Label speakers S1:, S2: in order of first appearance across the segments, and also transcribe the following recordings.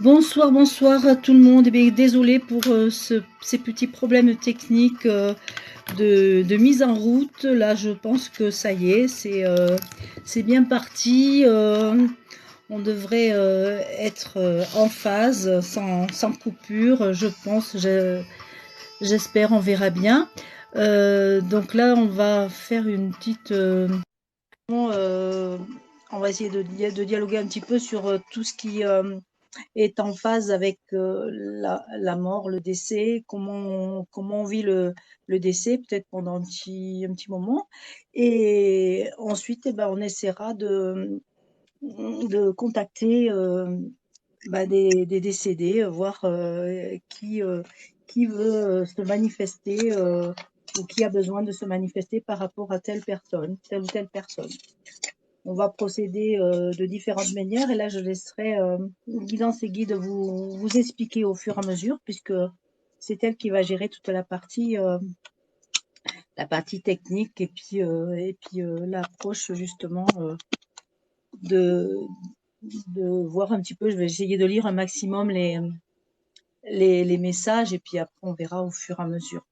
S1: Bonsoir, bonsoir à tout le monde. Eh bien, désolé pour ces petits problèmes techniques de mise en route. Là, je pense que ça y est, c'est bien parti. On devrait être en phase, sans coupure, je pense. J'espère, on verra bien. Donc là, on va faire une petite... on va essayer de dialoguer un petit peu sur tout ce qui est en phase avec la mort, le décès, comment on vit le décès, peut-être pendant un petit moment. Et ensuite, eh ben, on essaiera de contacter des décédés, voir qui veut se manifester ou qui a besoin de se manifester par rapport à telle personne, telle ou telle personne. On va procéder de différentes manières et là je laisserai Guidance et Guide vous expliquer au fur et à mesure puisque c'est elle qui va gérer toute la partie technique et puis l'approche justement de, de voir un petit peu. Je vais essayer de lire un maximum les messages et puis après on verra au fur et à mesure.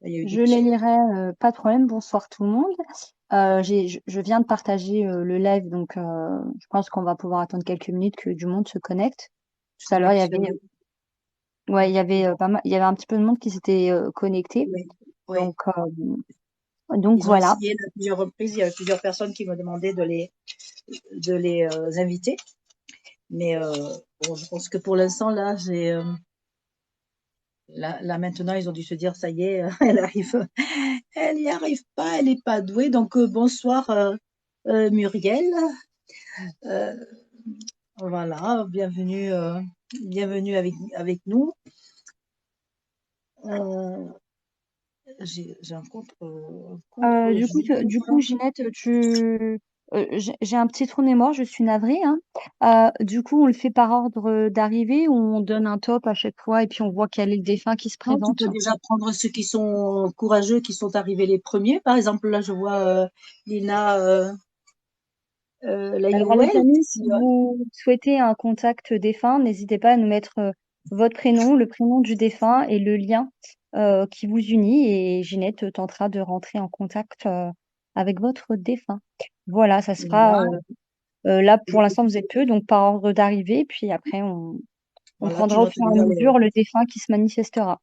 S1: Il y a eu des
S2: Je les
S1: petits...
S2: lirai, pas de problème. Bonsoir tout le monde. Je viens de partager le live, donc je pense qu'on va pouvoir attendre quelques minutes que du monde se connecte. Tout à l'heure,
S1: Oui,
S2: il y avait, ouais, pas mal, il y avait un petit peu de monde qui s'était connecté.
S1: oui, oui.
S2: Donc, donc
S1: Ils ont
S2: voilà.
S1: essayé à plusieurs reprises. Il y avait plusieurs personnes qui me demandaient de les inviter. Mais bon, je pense que pour l'instant, là, là, maintenant, ils ont dû se dire, ça y est, elle n'y arrive pas, elle n'est pas douée. Donc, bonsoir, Muriel. Euh, voilà, bienvenue avec nous. Euh, j'ai un
S2: Du coup,
S1: contre-jeu.
S2: Ginette, j'ai un petit trou de mémoire, je suis navrée, hein. Du coup, on le fait par ordre d'arrivée ou on donne un top à chaque fois et puis on voit quel est le défunt qui se
S1: Non, tu
S2: présente.
S1: peux déjà prendre ceux qui sont courageux, qui sont arrivés les premiers. Par exemple, là, je vois Lina
S2: Alors, les
S1: Layouel.
S2: amis, si vous souhaitez un contact défunt, n'hésitez pas à nous mettre votre prénom, le prénom du défunt et le lien qui vous unit. Et Ginette tentera de rentrer en contact avec votre défunt. Voilà, ça sera
S1: Voilà,
S2: là pour l'instant, vous êtes peu, donc par ordre d'arrivée. Puis après, on
S1: voilà, tu
S2: prendra au
S1: notes
S2: fur et à
S1: déjà
S2: mesure le défunt qui se manifestera.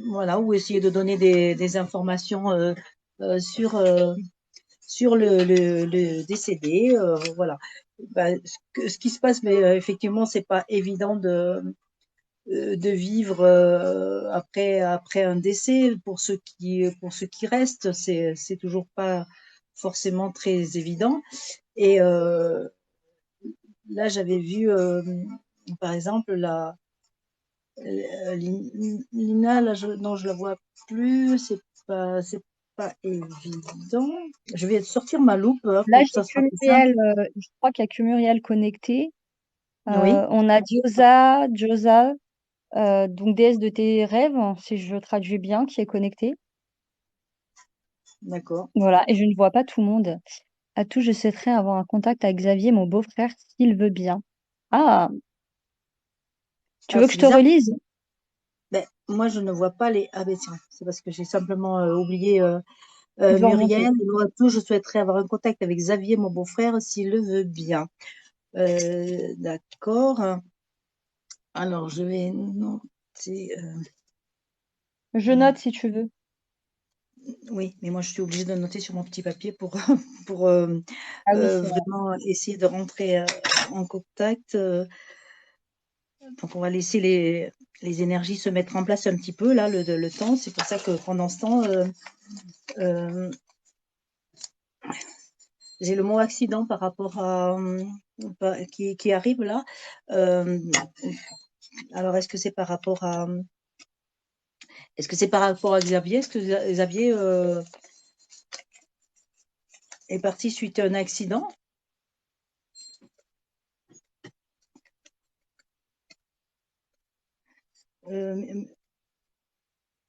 S1: voilà, ou essayer de donner des informations sur le décédé. Voilà. Ben, ce qui se passe, mais effectivement, c'est pas évident de vivre après un décès pour ceux qui restent. C'est toujours pas forcément très évident. Et là, j'avais vu, par exemple, Lina, là, non, je la vois plus. C'est pas évident. Je vais sortir ma loupe, hein,
S2: Là,
S1: ça
S2: j'ai que
S1: sera plus simple.
S2: Muriel, je crois qu'il y a que Muriel connecté.
S1: Oui,
S2: On a Diosa, donc déesse de tes rêves, si je traduis bien, qui est connectée.
S1: d'accord.
S2: Voilà, et je ne vois pas tout le monde. À tout, je souhaiterais avoir un contact avec Xavier, mon beau-frère, s'il veut bien. Ah, tu
S1: Alors,
S2: veux que
S1: c'est
S2: je te
S1: bizarre.
S2: relise?
S1: Ben, moi, je ne vois pas les. Ah, ben tiens, c'est parce que j'ai simplement oublié
S2: Il doit
S1: Muriel.
S2: remonter.
S1: Moi, tout, je souhaiterais avoir un contact avec Xavier, mon beau-frère, s'il le veut bien. D'accord. Alors, je vais noter.
S2: Je note si tu veux.
S1: Oui, mais moi, je suis obligée de noter sur mon petit papier pour, pour
S2: Ah oui, c'est vrai.
S1: vraiment essayer de rentrer en contact. Donc, on va laisser les énergies se mettre en place un petit peu, là, le temps. C'est pour ça que pendant ce temps, euh, j'ai le mot accident par rapport à qui arrive là. Euh, alors, est-ce que c'est par rapport à Xavier? Est-ce que Xavier est parti suite à un accident? Euh,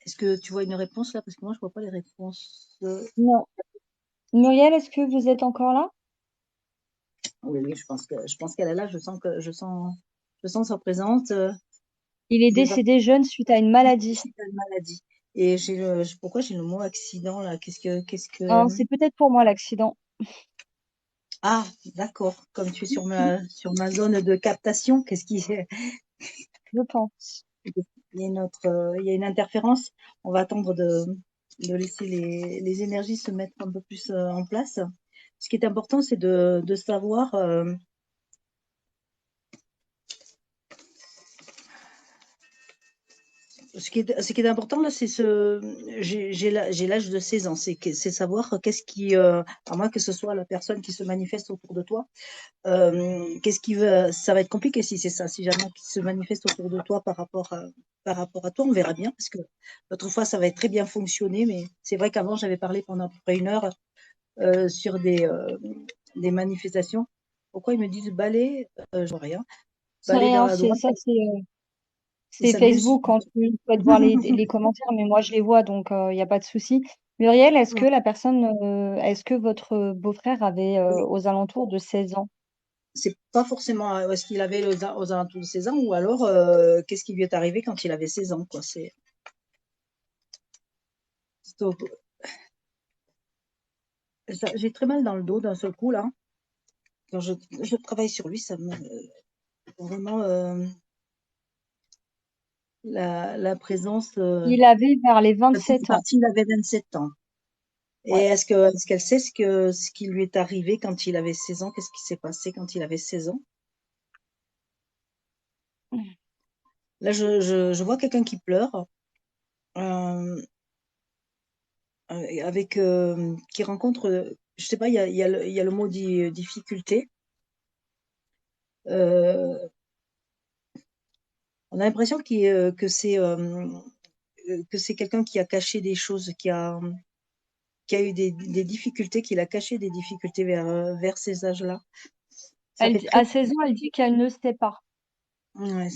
S1: Est-ce que tu vois une réponse là? Parce que moi, je vois pas les réponses.
S2: Non. Muriel, est-ce que vous êtes encore là?
S1: Oui, oui, je pense qu'elle est là. Je sens. je sens que ça représente
S2: Il est
S1: des
S2: décédé jeune suite à une maladie.
S1: suite à une maladie. Et pourquoi j'ai le mot accident là? Qu'est-ce que...
S2: Hein, c'est peut-être pour moi l'accident,
S1: Ah, d'accord. Comme tu es sur ma zone de captation,
S2: je pense.
S1: il y a une interférence. On va attendre de laisser les énergies se mettre un peu plus en place. Ce qui est important, c'est de savoir ce qui est important là, j'ai l'âge de 16 ans, c'est savoir qu'est-ce qui, à moins que ce soit la personne qui se manifeste autour de toi, qu'est-ce qui veut, ça va être compliqué si c'est ça, si jamais qui se manifeste autour de toi par rapport à toi, on verra bien, parce que l'autre fois ça va très bien fonctionner, mais c'est vrai qu'avant j'avais parlé pendant à peu près 1 heure sur des manifestations. Pourquoi ils me disent balai, je vois rien,
S2: C'est
S1: balai dans
S2: rien,
S1: la droite, ils
S2: c'est
S1: s'amusent.
S2: Facebook quand tu souhaites voir les commentaires, mais moi je les vois, donc il n'y a pas de souci. Muriel, est-ce que votre beau-frère avait aux alentours de 16 ans?
S1: C'est pas forcément est-ce qu'il avait aux alentours de 16 ans ou alors qu'est-ce qui lui est arrivé quand il avait 16 ans, quoi. Donc, j'ai très mal dans le dos d'un seul coup là. Quand je travaille sur lui, ça me vraiment la présence.
S2: Il avait vers les
S1: Quand il est
S2: 27 ans.
S1: parti, il avait 27 ans. Et
S2: Ouais.
S1: est-ce qu'elle sait ce qui lui est arrivé quand il avait 16 ans? Qu'est-ce qui s'est passé quand il avait 16 ans? Là, je vois quelqu'un qui pleure, euh, avec qui rencontre, je sais pas, il y a le mot difficulté. Euh, on a l'impression que c'est quelqu'un qui a caché des choses, qui a eu des difficultés, qu'il a caché des difficultés vers ces âges-là. Ça fait très,
S2: À 16 ans, elle dit qu'elle ne sait pas.
S1: ouais,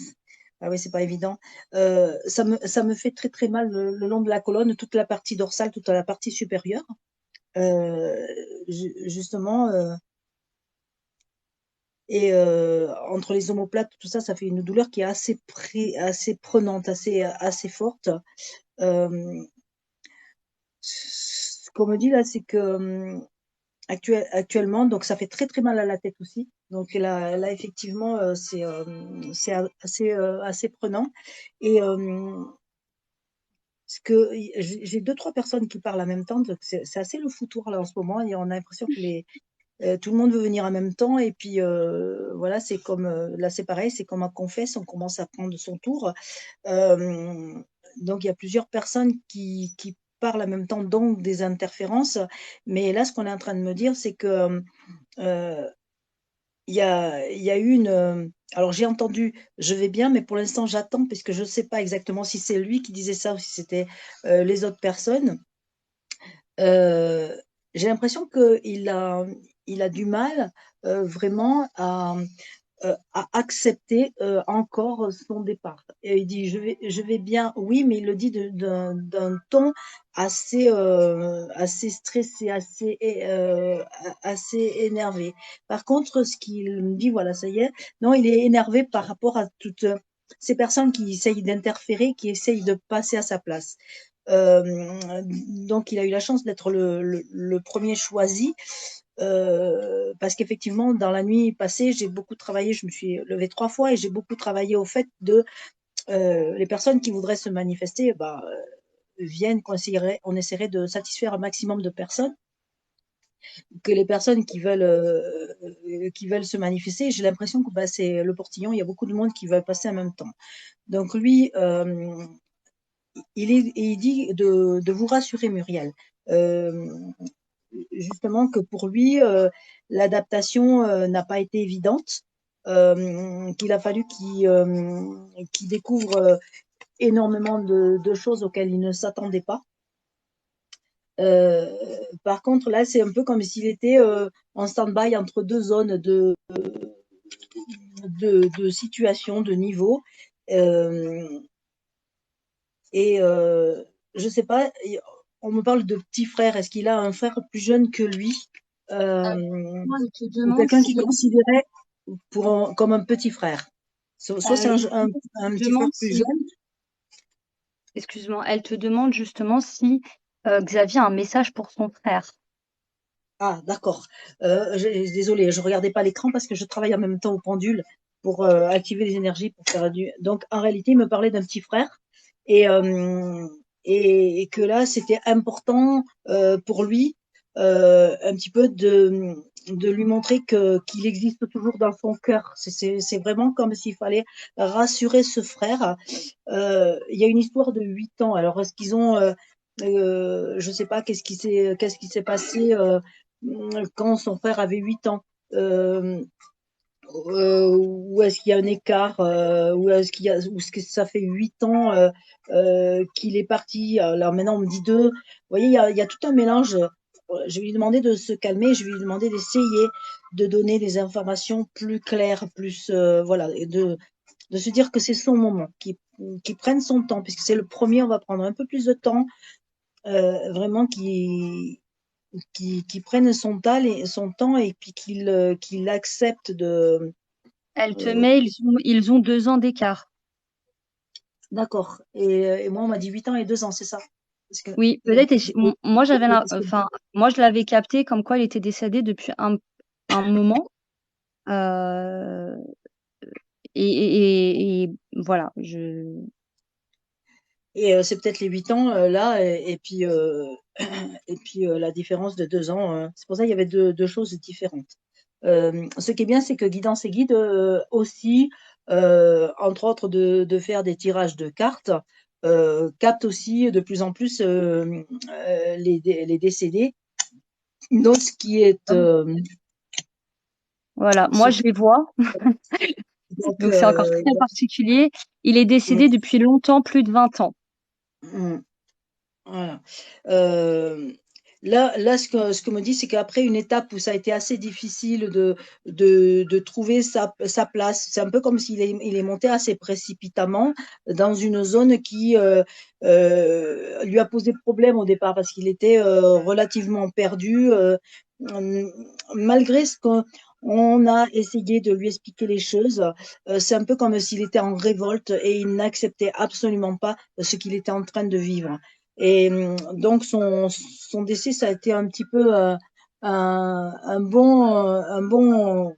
S1: ah oui, c'est pas évident. Ça me fait très très mal le long de la colonne, toute la partie dorsale, toute la partie supérieure. Euh, Justement, et entre les omoplates, tout ça, ça fait une douleur qui est assez prenante, assez forte. Euh, Ce qu'on me dit là, c'est que actuellement, donc ça fait très très mal à la tête aussi. Donc là effectivement, c'est assez prenant. Et ce que j'ai deux trois personnes qui parlent en même temps, donc c'est assez le foutoir là en ce moment. Et on a l'impression que tout le monde veut venir en même temps. Et puis voilà, c'est comme là c'est pareil, c'est comme un confesse, on commence à prendre son tour. Euh, donc il y a plusieurs personnes qui parlent en même temps, donc des interférences. Mais là, ce qu'on est en train de me dire, c'est que euh, il y a eu une. Alors j'ai entendu, je vais bien, mais pour l'instant j'attends parce que je ne sais pas exactement si c'est lui qui disait ça ou si c'était les autres personnes. Euh, j'ai l'impression il a du mal vraiment à accepter encore son départ. Et il dit je vais bien, oui, mais il le dit d'un ton assez stressé, assez énervé. Par contre, ce qu'il me dit, voilà, ça y est, non, il est énervé par rapport à toutes ces personnes qui essayent d'interférer, qui essayent de passer à sa place. Donc, il a eu la chance d'être le premier choisi parce qu'effectivement, dans la nuit passée, j'ai beaucoup travaillé, je me suis levée 3 fois et j'ai beaucoup travaillé au fait de les personnes qui voudraient se manifester, bah, viennent, on essaierait de satisfaire un maximum de personnes, que les personnes qui veulent se manifester, j'ai l'impression que bah, c'est le portillon, il y a beaucoup de monde qui veut passer en même temps. Donc lui, il dit de vous rassurer, Muriel. Euh, Justement que pour lui, l'adaptation n'a pas été évidente, qu'il a fallu qu'il découvre énormément de choses auxquelles il ne s'attendait pas. Euh, Par contre, là, c'est un peu comme s'il était en stand-by entre deux zones de situation, de niveau. Euh, et je sais pas, on me parle de petit frère. Est-ce qu'il a un frère plus jeune que lui?
S2: Moi, je te
S1: Ou
S2: demande
S1: quelqu'un qui
S2: si
S1: considérait comme un petit frère. Soit c'est un petit frère
S2: demande
S1: plus
S2: si,
S1: jeune.
S2: excuse-moi, elle te demande justement si Xavier a un message pour son frère.
S1: Ah, d'accord. Désolée, je regardais pas l'écran parce que je travaille en même temps au pendule pour activer les énergies pour faire du. Donc, en réalité, il me parlait d'un petit frère et, euh, et que là, c'était important pour lui un petit peu de lui montrer qu'il existe toujours dans son cœur. C'est vraiment comme s'il fallait rassurer ce frère. Il y a une histoire de 8 ans. Alors, est-ce qu'ils ont je sais pas qu'est-ce qui s'est passé quand son frère avait 8 ans. Euh, où est-ce qu'il y a un écart, où est-ce qu'il y a, où est-ce que ça fait 8 ans qu'il est parti. Alors maintenant on me dit deux. Vous voyez, il y a tout un mélange. Je vais lui demander de se calmer, je vais lui demander d'essayer de donner des informations plus claires, plus voilà, et de se dire que c'est son moment, qu'il prenne son temps, puisque c'est le premier, on va prendre un peu plus de temps, vraiment qui prenne son temps et puis qu'il accepte de.
S2: Elle te
S1: euh,
S2: met, ils ont 2 ans d'écart.
S1: d'accord. Et moi, on m'a dit 8 ans et 2 ans, c'est ça? Parce que,
S2: Oui, peut-être. Moi, enfin, moi, je l'avais capté comme quoi il était décédé depuis un moment. Euh, et voilà,
S1: c'est peut-être les 8 ans là, et puis la différence de 2 ans. C'est pour ça qu'il y avait deux choses différentes. Ce qui est bien, c'est que Guidance et Guide aussi, entre autres de faire des tirages de cartes, capte aussi de plus en plus les décédés. Donc,
S2: voilà.
S1: ce
S2: Moi,
S1: qui-
S2: je les vois.
S1: donc,
S2: Donc, c'est encore très particulier. Il est
S1: mm,
S2: décédé depuis longtemps, plus de 20 ans.
S1: mm, voilà. Euh, là, ce que me dit, c'est qu'après une étape où ça a été assez difficile de trouver sa place, c'est un peu comme il est monté assez précipitamment dans une zone qui lui a posé problème au départ parce qu'il était relativement perdu. Malgré ce qu'on a essayé de lui expliquer les choses, c'est un peu comme s'il était en révolte et il n'acceptait absolument pas ce qu'il était en train de vivre. Et donc son décès, ça a été un petit peu un bon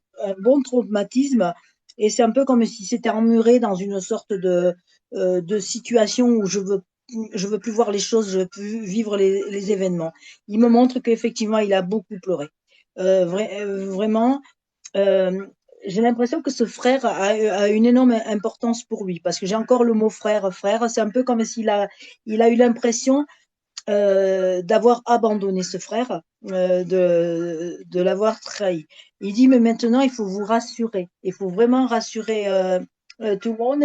S1: traumatisme. Et c'est un peu comme s'il s'était emmuré dans une sorte de situation où je veux plus voir les choses, je veux plus vivre les événements. Il me montre qu'effectivement, il a beaucoup pleuré. Vraiment, euh, j'ai l'impression que ce frère a une énorme importance pour lui, parce que j'ai encore le mot frère, frère. C'est un peu comme il a eu l'impression d'avoir abandonné ce frère, de l'avoir trahi. Il dit, mais maintenant, il faut vous rassurer. Il faut vraiment rassurer tout le monde.